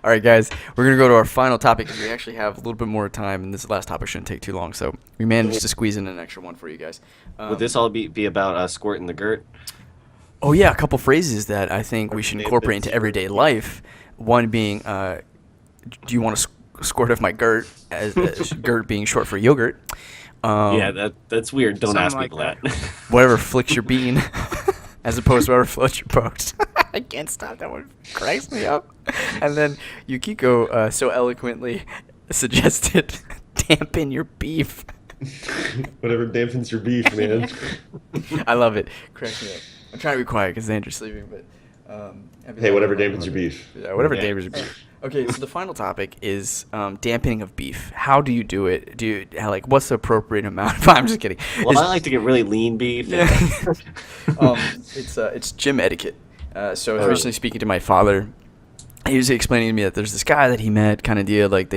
All right, guys, we're going to go to our final topic because we actually have a little bit more time, and this last topic shouldn't take too long. So we managed to squeeze in an extra one for you guys. Would this all be about squirting the girt? Oh, yeah, a couple phrases that I think we should incorporate into everyday life. One being, do you want to squirt off my girt, as girt being short for yogurt. Yeah, that's weird. Don't ask people that. Whatever flicks your bean, as opposed to whatever floats your boat. I can't stop. That one cracks me up. And then Yukiko so eloquently suggested dampen your beef. Whatever dampens your beef, man. I love it. Cracks me up. I'm trying to be quiet because Andrew's sleeping, but hey, whatever dampens your beef. Yeah, whatever dampens your beef. Okay, so the final topic is dampening of beef. How do you do it? What's the appropriate amount? I'm just kidding. Well, I like to get really lean beef. Yeah. It's gym etiquette. So I was recently speaking to my father. He was explaining to me that there's this guy that he met, kind of deal, like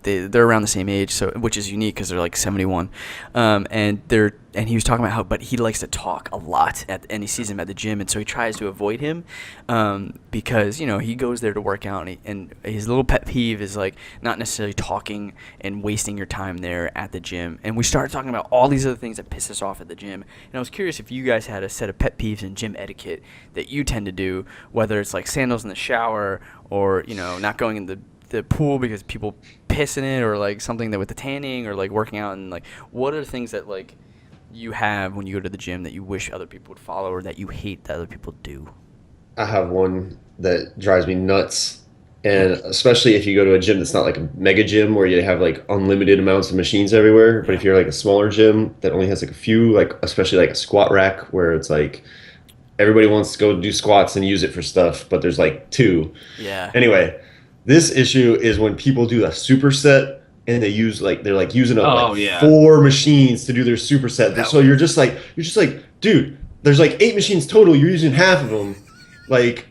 they're around the same age, so which is unique because they're like 71, and he was talking about how, but he likes to talk a lot and he sees him at the gym, and so he tries to avoid him, because he goes there to work out, and his little pet peeve is like not necessarily talking and wasting your time there at the gym. And we started talking about all these other things that piss us off at the gym, and I was curious if you guys had a set of pet peeves in gym etiquette that you tend to do, whether it's like sandals in the shower or not going in the pool because people piss in it, or like something that with the tanning, or like working out, and like what are the things that like you have when you go to the gym that you wish other people would follow, or that you hate that other people do? I have one that drives me nuts, and especially if you go to a gym that's not like a mega gym where you have like unlimited amounts of machines everywhere, but if you're like a smaller gym that only has like a few, like especially like a squat rack where it's like everybody wants to go do squats and use it for stuff, but there's like two. Yeah. Anyway, this issue is when people do a superset and they're using up 4 machines to do their superset. So you're just like, dude, there's like 8 machines total. You're using half of them. Like,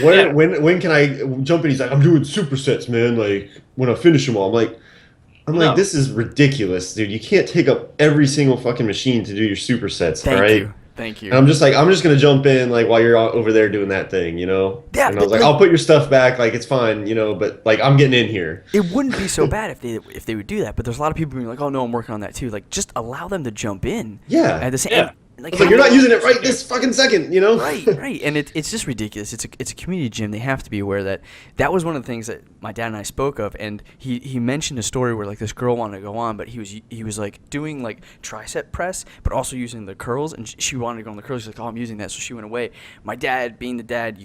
when can I jump in? He's like, I'm doing supersets, man. Like when I finish them all, I'm like, this is ridiculous, dude. You can't take up every single fucking machine to do your supersets. All right. Thank you. And I'm just gonna jump in like while you're over there doing that thing, Yeah. And I was like, I'll put your stuff back, like it's fine, but like I'm getting in here. It wouldn't be so bad if they would do that, but there's a lot of people being like, oh no, I'm working on that too. Like, just allow them to jump in. Yeah. At the same. Yeah. Like you're not using it right this fucking second, Right, and it's just ridiculous. It's a community gym. They have to be aware that was one of the things that my dad and I spoke of, and he mentioned a story where like this girl wanted to go on, but he was like doing like tricep press, but also using the curls, and she wanted to go on the curls. She's like, oh, I'm using that, so she went away. My dad, being the dad,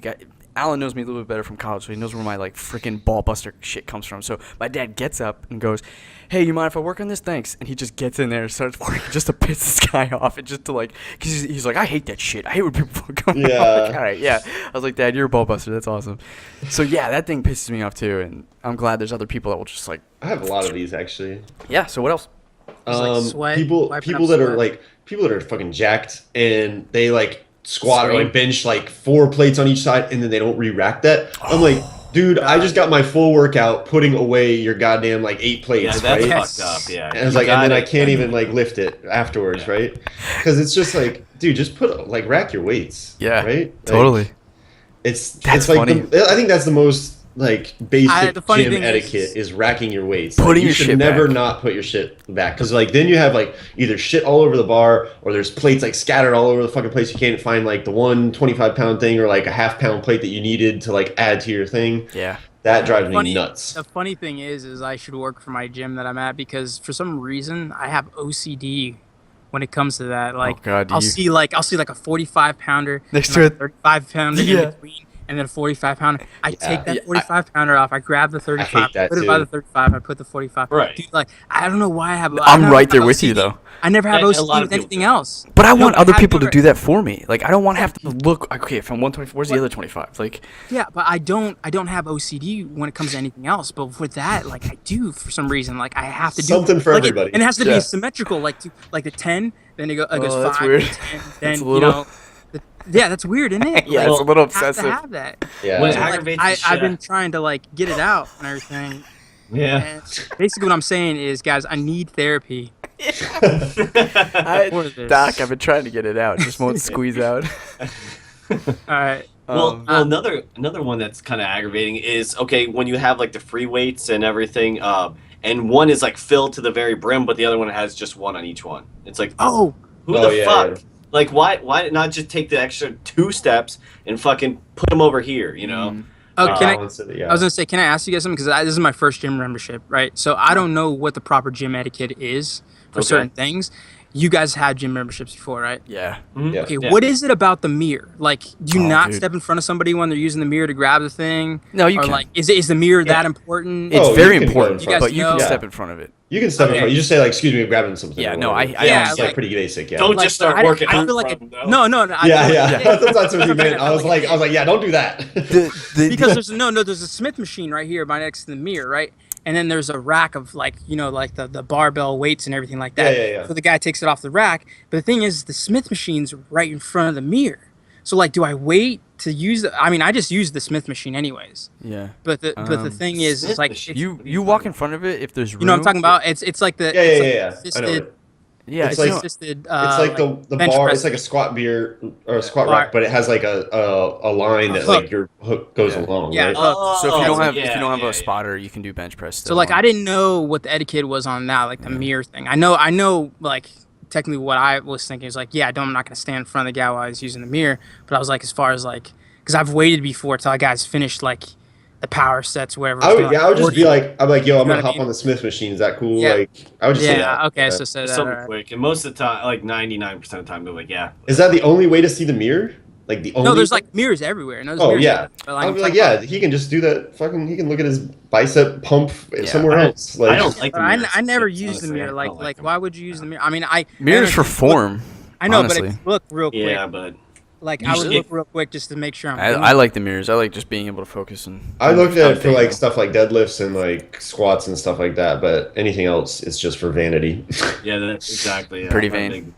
Alan knows me a little bit better from college, so he knows where my like freaking ball buster shit comes from. So my dad gets up and goes, hey, you mind if I work on this? Thanks. And he just gets in there and starts working just to piss this guy off, and just to like, because he's like, I hate that shit. I hate when people come out. Like, all right, yeah. I was like, Dad, you're a ball buster. That's awesome. So yeah, that thing pisses me off too, and I'm glad there's other people that will just like. I have a lot of these actually. Yeah. So what else? Sweat, people that are fucking jacked and they like squat or like bench like 4 plates on each side and then they don't re-rack that. I'm like, dude, I just got my full workout putting away your goddamn like 8 plates, that's right? fucked up, yeah. And I was like, and then I can't even like lift it afterwards, right? Because it's just like, dude, just rack your weights. Yeah, right. Totally. Like, it's like funny. I think that's the most like basic gym etiquette is racking your weights. Putting your shit back. You should never not put your shit back, because like then you have like either shit all over the bar or there's plates like scattered all over the fucking place. You can't find like the 125-pound thing or like a half-pound plate that you needed to like add to your thing. Yeah. That drives me nuts. The funny thing is I should work for my gym that I'm at, because for some reason I have OCD when it comes to that. Like, oh God, I'll see like a 45-pounder next to a 35-pounder in between, and then a 45-pounder. I take that 45-pounder off. I grab the 35. I put it by the 35. I put the 45. Right. Dude, like, I don't know why I have. I'm right there with you though. I never have OCD with anything else. But I want other people to do that for me. Like, I don't want to have to look. Okay, from 124, where's the other 25? Like. Yeah, but I don't have OCD when it comes to anything else. But with that, like, I do for some reason. Like, I have to do something for everybody, and it has to be symmetrical. Like the 10, then it goes 5. That's weird. 10, then yeah, that's weird, isn't it? Yeah, like, it's a little obsessive. You have to have that. Yeah. When so, I've been trying to like get it out and everything. Yeah. And basically, what I'm saying is, guys, I need therapy. Doc, I've been trying to get it out. It just won't squeeze out. All right. Well, another one that's kind of aggravating is, okay, when you have like the free weights and everything, and one is like filled to the very brim, but the other one has just one on each one. It's like, who the fuck? Yeah. Like, why not just take the extra 2 steps and fucking put them over here, you know? I was gonna say, can I ask you guys something? Because this is my first gym membership, right? So I don't know what the proper gym etiquette is for certain things. You guys had gym memberships before, right? Yeah. Mm-hmm. Okay, what is it about the mirror? Like, do you not step in front of somebody when they're using the mirror to grab the thing? No, you or can. Like, is the mirror that important? It's very important, but you can step in front of it. You can step in front. You just say, like, excuse me, I'm grabbing something. Yeah, no, it's like pretty basic. Yeah. Don't just start working. I feel like no. That's what you meant. I was like, yeah, don't do that. Because there's a Smith machine right here by next to the mirror, right? And then there's a rack of like the barbell weights and everything like that. Yeah. So the guy takes it off the rack. But the thing is, the Smith machine's right in front of the mirror. So like, do I wait to use the? I mean, I just use the Smith machine anyways. Yeah. But the thing is, it's like you walk in front of it if there's room. You know what I'm talking about? It's like the I know it. Yeah, it's like assisted, it's like the bar. Press. It's like a squat beer or a squat rack, but it has like a line that like your hook goes along. Yeah. Right? So if you don't have a spotter, you can do bench press. So like I didn't know what the etiquette was on that, like the mirror thing. I know like technically what I was thinking is like, I'm not gonna stand in front of the guy while he's using the mirror. But I was like, as far as like, because I've waited before till guys finished like the power sets, whatever. I would just be like, I'm gonna hop on the Smith machine. Is that cool? Yeah. Like, I would just say that. Okay, so say that. Something quick, and most of the time, like 99% of the time, they're like, yeah. Is that the only way to see the mirror? Like the only? No, there's like mirrors everywhere. No, mirrors I'd be like, he can just do that. Fucking, he can look at his bicep pump somewhere else. Like, I don't like the mirrors. I never use the mirror. Like why would you use the mirror? I mean, mirrors for form. I know, honestly. but it look real quick. Yeah, but. Like I would look real quick just to make sure I like the mirrors. I like just being able to focus and. I looked at it for like stuff like deadlifts and like squats and stuff like that, but anything else is just for vanity. Yeah, that's exactly. Pretty vain.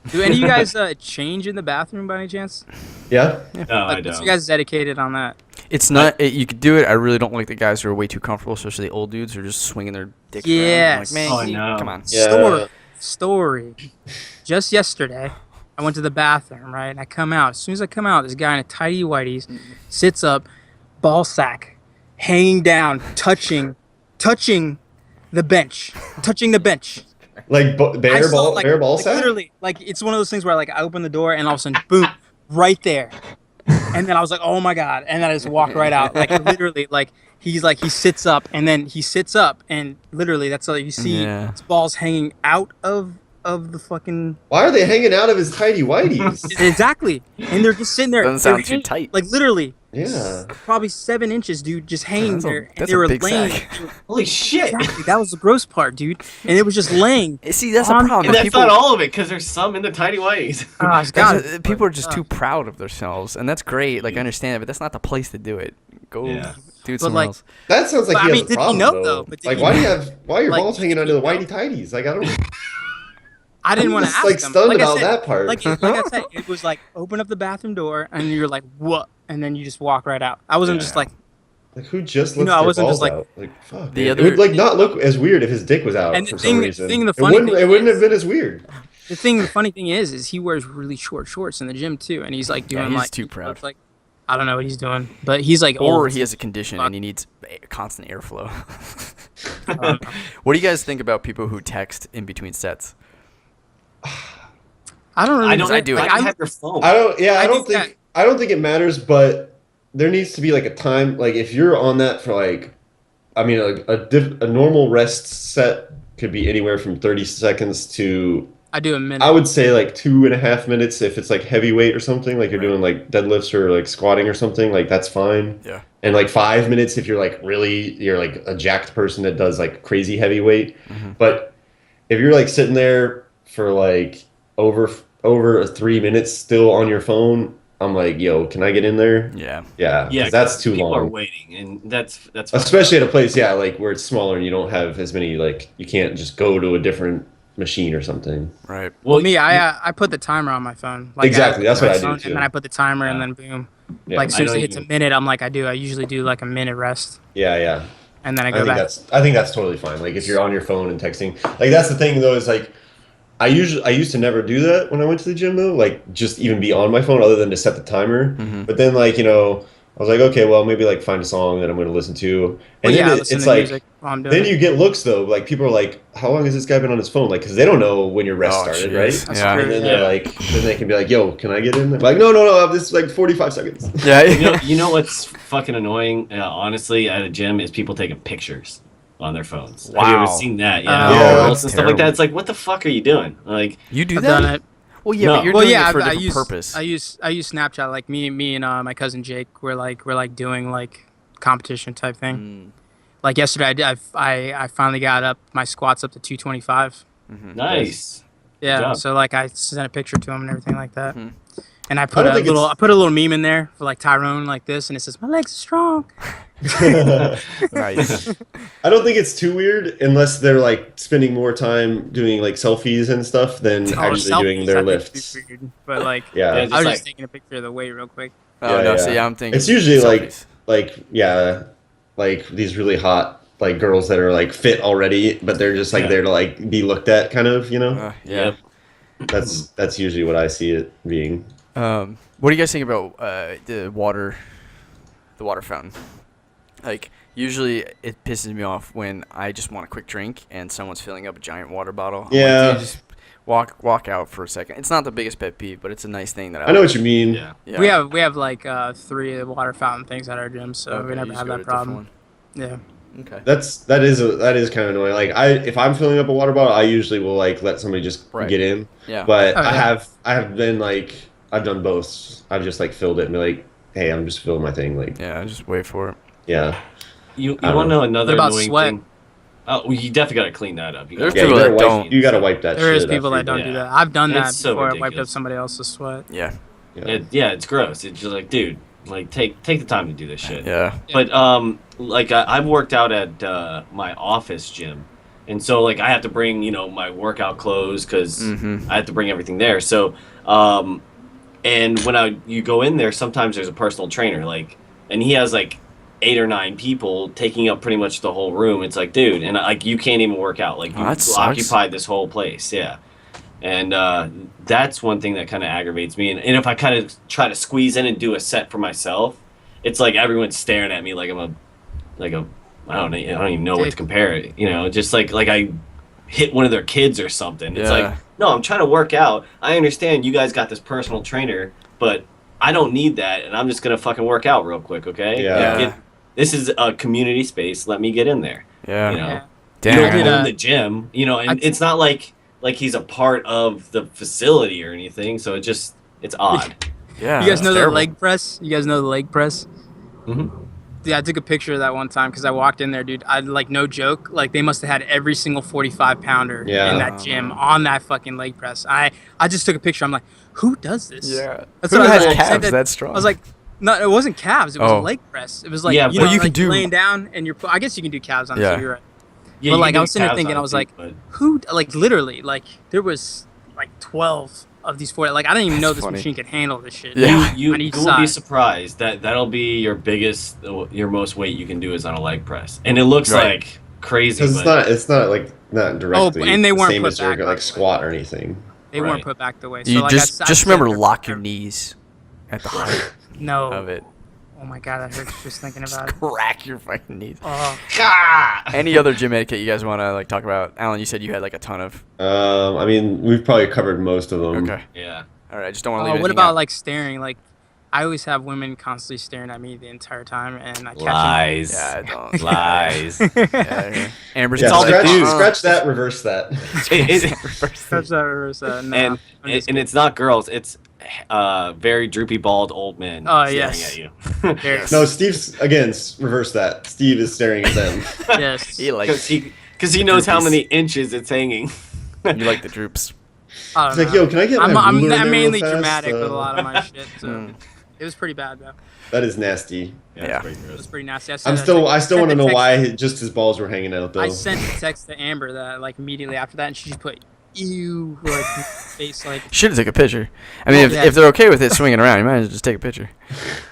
Do any of you guys change in the bathroom by any chance? Yeah. No, I don't. So you guys dedicated on that? It's not. You could do it. I really don't like the guys who are way too comfortable, especially the old dudes who are just swinging their dicks around. Like, man, come on. Yeah. Story. Just yesterday. I went to the bathroom, right? And I come out. As soon as I come out, this guy in a tighty whities sits up, ball sack, hanging down, touching the bench. Like bare ball sack? Literally, like it's one of those things where like I open the door and all of a sudden, boom, right there. And then I was like, oh my God. And then I just walk right out. Like literally, like he sits up and then he sits up and literally that's all you see. His balls hanging out of the fucking. Why are they hanging out of his tighty whities? Exactly, and they're just sitting there. Doesn't sound too tight. Like literally. Yeah. Probably 7 inches, dude, just hanging there, and that's they were big laying. sack. Holy shit! Exactly, that was the gross part, dude, and it was just laying. See, that's a problem. And that's not all of it, because there's some in the tiny whities. People are just too proud of themselves, and that's great. Like I understand it, but that's not the place to do it. Go do it somewhere else. That sounds like he has a problem, though. Like, why are your balls hanging under the whitey tighties? Like I don't. I didn't want to ask like him. Stunned about that part. Like I said, it was like open up the bathroom door and you're like, what? And then you just walk right out. I wasn't just like who just looks I wasn't just out? Like fuck. It would like not look as weird if his dick was out for some reason. It wouldn't have been as weird. The funny thing is he wears really short shorts in the gym too, and he's like doing he's like too proud. Like I don't know what he's doing, but he's like or he has a condition and he needs constant airflow. What do you guys think about people who text in between sets? I don't really. I do. Like, I have your phone. I don't think it matters, but there needs to be like a time. Like if you're on that for like, I mean, a normal rest set could be anywhere from 30 seconds to. I do a minute. I would say like 2.5 minutes if it's like heavyweight or something. Like you're doing like deadlifts or like squatting or something. Like that's fine. Yeah. And like 5 minutes if you're like a jacked person that does like crazy heavyweight. Mm-hmm. But if you're like sitting there for like over 3 minutes still on your phone, I'm like, yo, can I get in there? Yeah. Yeah. That's too long. People are waiting, and that's especially at a place, like where it's smaller and you don't have as many, like you can't just go to a different machine or something. Right. Well, me, I put the timer on my phone. Like, exactly. That's what I do too. And then I put the timer, and then boom. Yeah. Like as soon as it hits a minute, I'm like, I usually do like a minute rest. Yeah. And then I go back. I think that's totally fine. Like if you're on your phone and texting, like that's the thing though is like, I used to never do that when I went to the gym though, like just even be on my phone other than to set the timer. But then like, you know, I was like, okay, well maybe like find a song that I'm going to listen to. And then it's like, then you get looks though, like people are like, how long has this guy been on his phone? Like, because they don't know when your rest started, right? Yeah. And then they're like, then they can be like, yo, can I get in? They're like, no, this is like 45 seconds. Yeah. You know what's fucking annoying, honestly, at a gym is people taking pictures on their phones. Wow. Have you ever seen that? Yeah, and stuff like that. It's like, what the fuck are you doing? Like, you do I've that? done it. Well, yeah, but you're doing it for a different use, purpose. I use Snapchat. Like me and my cousin Jake, we're like doing like competition type thing. Like yesterday, I finally got up my squats up to 225. nice. Yeah, so like I sent a picture to him and everything like that. And I put a little meme in there for like Tyrone like this, and it says my legs are strong. Nice. I don't think it's too weird unless they're like spending more time doing like selfies and stuff than actually doing their lifts. Weird, but like, Yeah, I was just taking a picture of the weight real quick. I'm thinking it's usually selfies. like these really hot like girls that are like fit already, but they're just like there to like be looked at, kind of, you know. Yeah. That's usually what I see it being. What do you guys think about the water fountain? Like, usually it pisses me off when I just want a quick drink and someone's filling up a giant water bottle. Yeah. Like, just walk out for a second. It's not the biggest pet peeve, but it's a nice thing that I know what you mean. Yeah. We have like 3 of the water fountain things at our gym, so we never have that problem. Yeah. Okay. That is kind of annoying. Like if I'm filling up a water bottle, I usually will like let somebody just get in. Yeah. But I have been like, I've done both. I've just like filled it and be like, hey, I'm just filling my thing. Like, yeah, just wait for it. Yeah. You want to know another annoying sweat? thing? Oh, well, you definitely got to clean that up. You There's gotta- people that don't. You got to wipe that. There is shit people after that you don't do do that. I've done that It's so before I wiped ridiculous. up somebody else's sweat. Yeah. It's gross. It's just like, dude, like take the time to do this shit. Yeah. But like I've worked out at my office gym, and so like I have to bring my workout clothes because I have to bring everything there. So and when you go in there, sometimes there's a personal trainer, like, and he has like 8 or 9 people taking up pretty much the whole room. It's like, dude, and like you can't even work out. Like you occupied this whole place. Yeah. And that's one thing that kind of aggravates me. And if I kind of try to squeeze in and do a set for myself, it's like everyone's staring at me like I'm I don't even know what to compare it. Just like I hit one of their kids or something. It's like, no, I'm trying to work out. I understand you guys got this personal trainer, but I don't need that, and I'm just gonna fucking work out real quick, okay? Yeah. This is a community space. Let me get in there. Yeah. You don't own the gym, and it's not like he's a part of the facility or anything. So it's odd. Yeah. You guys know terrible. the leg press? Mm-hmm. Yeah, I took a picture of that one time because I walked in there, dude. I like, no joke. Like, they must have had every single 45-pounder in that gym on that fucking leg press. I just took a picture. I'm like, who does this? Yeah. That's Who what I has was like, calves that strong? I was like, no, it wasn't calves. It was a leg press. It was like, but you you can like do laying down and I guess you can do calves on it. Yeah. So you're right. Yeah, But you like, can I was sitting there do thinking, calves I was on like, it, but- who? Like, literally, like there was like 12 of these 40. Like, I didn't even know this funny. machine could handle this shit. Yeah. You on each will be side. surprised that'll be your most weight you can do is on a leg press, and it looks like crazy. Because it's not directly. and they the weren't same put as your back, by like the way. squat or anything. They weren't put back the way. So You like, just remember to lock your knees at the height No. of it. Oh my god, that hurts just thinking about it. Crack your fucking knees. Oh. Any other gym etiquette you guys want to like talk about? Alan, you said you had like a ton of. I mean, we've probably covered most of them. Okay. Yeah. All right. I just don't want to leave. What anything about out. like staring? Like, I always have women constantly staring at me the entire time, and I catch Lies. Yeah, I don't. Lies. Yeah. Amber's Yeah, all the dudes. scratch that, reverse that. Catch that, reverse that. No, and it's not girls. It's very droopy, bald old men. Oh, staring yes. at you. Yes. No, Steve's reverse that. Steve is staring at them. Yes. He likes. Because he knows how many inches it's hanging. You like the droops. I He's don't like, know. yo, can I get my I'm ruler in there mainly real fast? dramatic with a lot of my shit, so it was pretty bad though. That is nasty. Yeah. It's pretty It gross. was pretty nasty. I still want to know text- why just his balls were hanging out though. I sent a text to Amber that like immediately after that, and she just put ew like face like. Should have took a picture. I mean, Yeah. if they're okay with it swinging around, you might as well just take a picture.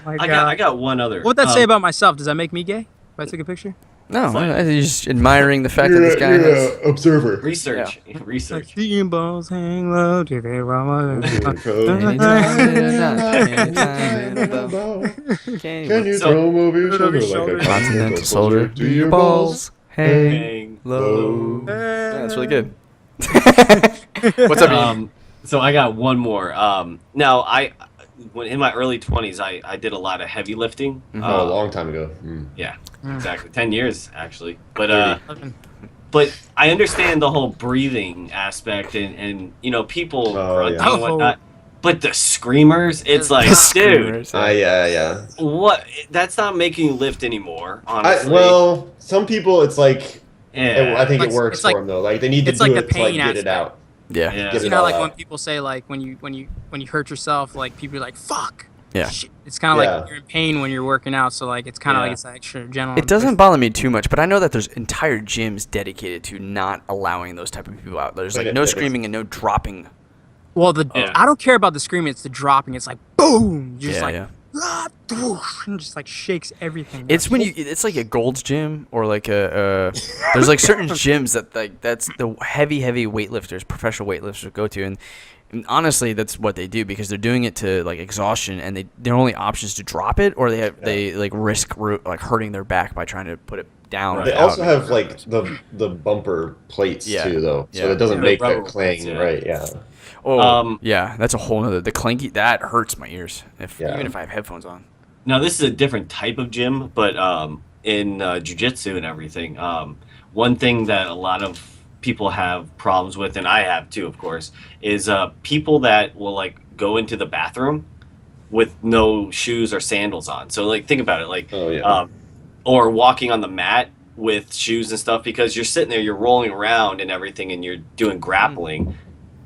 My I God. got one other. What'd that say about myself? Does that make me gay if I took a picture? No, I'm just admiring the fact that this guy has observer. Research. Like Research. seeing balls hang low. Anytime in a bow. Can you throw them over your shoulder like a Continental soldier? Do your balls hang low? Yeah, that's really good. What's up, Ian? So I got one more. Now when in my early 20s, I did a lot of heavy lifting. A long time ago. Yeah, exactly. 10 years actually. But I understand the whole breathing aspect and people grunting and whatnot. But the screamers, it's like, dude. Yeah. What? That's not making you lift anymore, honestly. Well, some people, it's like, I think Like, it works for them though. Like they need to it's do like it the to like pain get it aspect. out. Yeah. Get You it know, all like out. when people say like when you hurt yourself, like people are like fuck. Yeah. Shit. It's kind of like you're in pain when you're working out, so like it's kind of like it's extra adrenaline. It doesn't bother me too much, but I know that there's entire gyms dedicated to not allowing those type of people out. There's like no screaming and no dropping. Well, I don't care about the screaming. It's the dropping. It's like boom, just like and just like shakes everything. It's when it's like a Gold's Gym or like there's like certain gyms that like that's the heavy weightlifters, professional weightlifters go to, and honestly that's what they do because they're doing it to like exhaustion, and their only option is to drop it or they like risk like hurting their back by trying to put it down. They also have like the bumper plates too though, so it doesn't make that clang right. Yeah. Oh, yeah, that's a whole nother. The clanky, that hurts my ears, even if I have headphones on. Now, this is a different type of gym, but in jiu-jitsu and everything, one thing that a lot of people have problems with, and I have too, of course, is people that will like go into the bathroom with no shoes or sandals on. So, like, think about it, like, or walking on the mat with shoes and stuff, because you're sitting there, you're rolling around and everything, and you're doing grappling.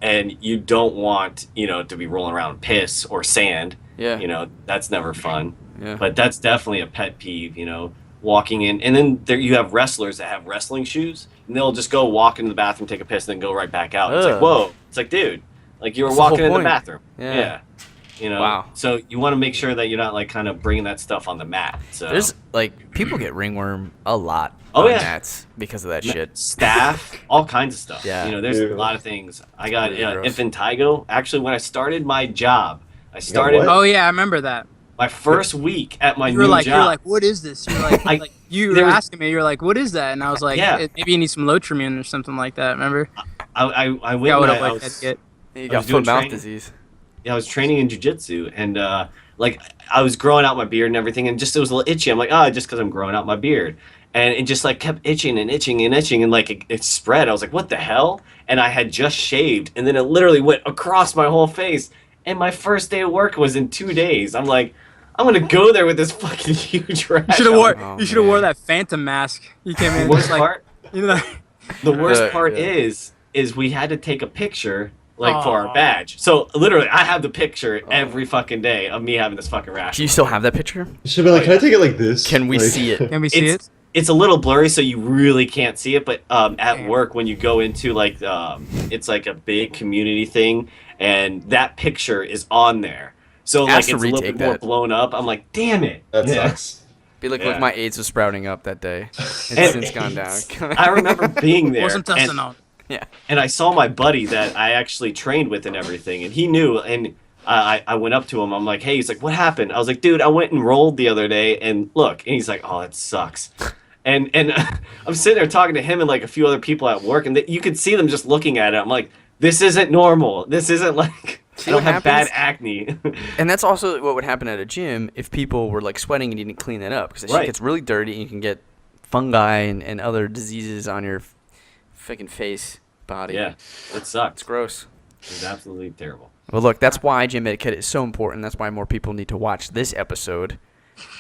And you don't want, to be rolling around piss or sand. Yeah. That's never fun. Yeah. But that's definitely a pet peeve, walking in. And then you have wrestlers that have wrestling shoes, and they'll just go walk into the bathroom, take a piss, and then go right back out. It's like, whoa. It's like, dude, like you were walking in the bathroom. Yeah. Wow. So you want to make sure that you're not like kind of bringing that stuff on the mat. So there's like people get ringworm a lot. On mats because of that shit. Staph, all kinds of stuff. Yeah. There's a lot of things. I got impetigo. Actually, when I started my job, Oh yeah, I remember that. My first week at my new job. You're like, what is this? You're like, you were asking me. You're like, what is that? And I was like, maybe you need some Lotrimin or something like that. Remember? I went. You got foot mouth disease. Yeah, I was training in jiu-jitsu, and like I was growing out my beard and everything, and just it was a little itchy. I'm like, just because I'm growing out my beard. And it just like kept itching and itching and itching, and like it spread. I was like, what the hell? And I had just shaved, and then it literally went across my whole face. And my first day of work was in 2 days. I'm like, I'm gonna go there with this fucking huge rash. You should have wore that Phantom mask. You came in. The worst part is we had to take a picture for our badge. So literally, I have the picture every fucking day of me having this fucking rash. Do you still have that picture? You should be like, can I take it like this? Can we see it? Can we see it? It's a little blurry, so you really can't see it. But at work, when you go into like, it's like a big community thing, and that picture is on there. So like it's a little bit more blown up. I'm like, damn it, that sucks. Be like, look, my AIDS was sprouting up that day. It's since gone down. I remember being there. Wasn't testosterone. Yeah. And I saw my buddy that I actually trained with and everything, and he knew. And I went up to him. I'm like, hey. He's like, what happened? I was like, dude, I went and rolled the other day, and look. And he's like, oh, that sucks. And I'm sitting there talking to him and like a few other people at work, and you could see them just looking at it. I'm like, this isn't normal. This isn't like I don't have bad acne. And that's also what would happen at a gym if people were like sweating and you didn't clean that up, because the shit gets really dirty and you can get fungi and other diseases on your freaking face, body. Yeah, it sucks. It's gross. It's absolutely terrible. Well, look, that's why gym etiquette is so important. That's why more people need to watch this episode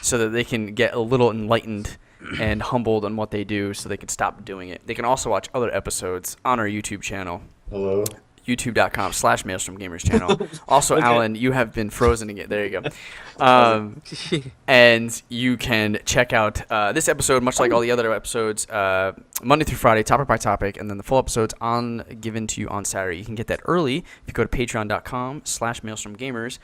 so that they can get a little enlightened and humbled on what they do so they can stop doing it. They can also watch other episodes on our YouTube channel. Hello. youtube.com/Maelstrom Gamers channel. Also, Okay. Alan, you have been frozen again. There you go. And you can check out this episode, much like all the other episodes, Monday through Friday, topic by topic, and then the full episodes given to you on Saturday. You can get that early if you go to patreon.com/MaelstromGamers.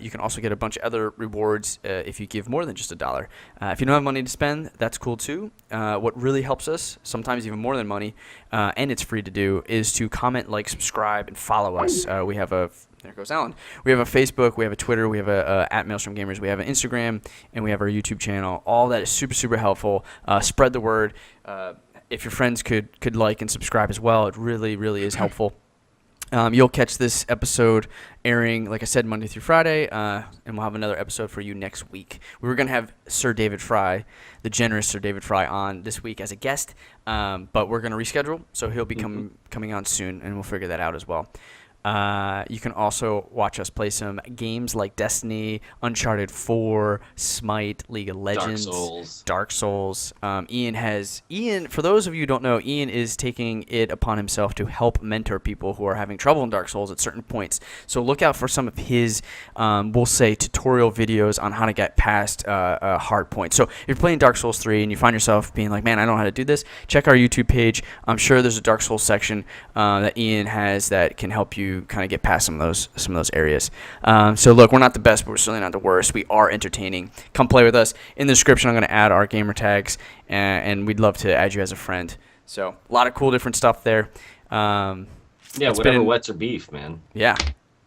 You can also get a bunch of other rewards if you give more than just $1. If you don't have money to spend, that's cool too. What really helps us, sometimes even more than money, and it's free to do, is to comment, like, subscribe, and follow us. We have there goes Alan. We have a Facebook, we have a Twitter, we have a at Maelstrom Gamers, we have an Instagram, and we have our YouTube channel. All that is super, super helpful. Spread the word. If your friends could like and subscribe as well, it really, really is helpful. You'll catch this episode airing, like I said, Monday through Friday, and we'll have another episode for you next week. We were going to have Sir David Fry, the generous Sir David Fry, on this week as a guest, but we're going to reschedule, so he'll be coming on soon, and we'll figure that out as well. You can also watch us play some games like Destiny, Uncharted 4, Smite, League of Legends, Dark Souls. Ian, for those of you who don't know, Ian is taking it upon himself to help mentor people who are having trouble in Dark Souls at certain points. So look out for some of his, we'll say, tutorial videos on how to get past hard points. So if you're playing Dark Souls 3 and you find yourself being like, man, I don't know how to do this, check our YouTube page. I'm sure there's a Dark Souls section that Ian has that can help you kind of get past some of those areas. So look, we're not the best, but we're certainly not the worst. We are entertaining. Come play with us. In the description, I'm going to add our gamer tags, and we'd love to add you as a friend. So a lot of cool different stuff there. Yeah, whatever wets your beef, man. Yeah.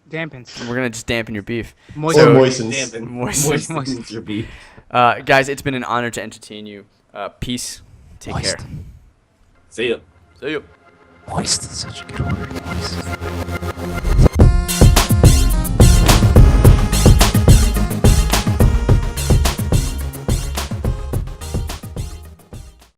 Dampens. We're going to just dampen your beef. Moistens your beef. Guys, it's been an honor to entertain you. Peace. Take care. See ya. See you. Moist is such a good word. Moist.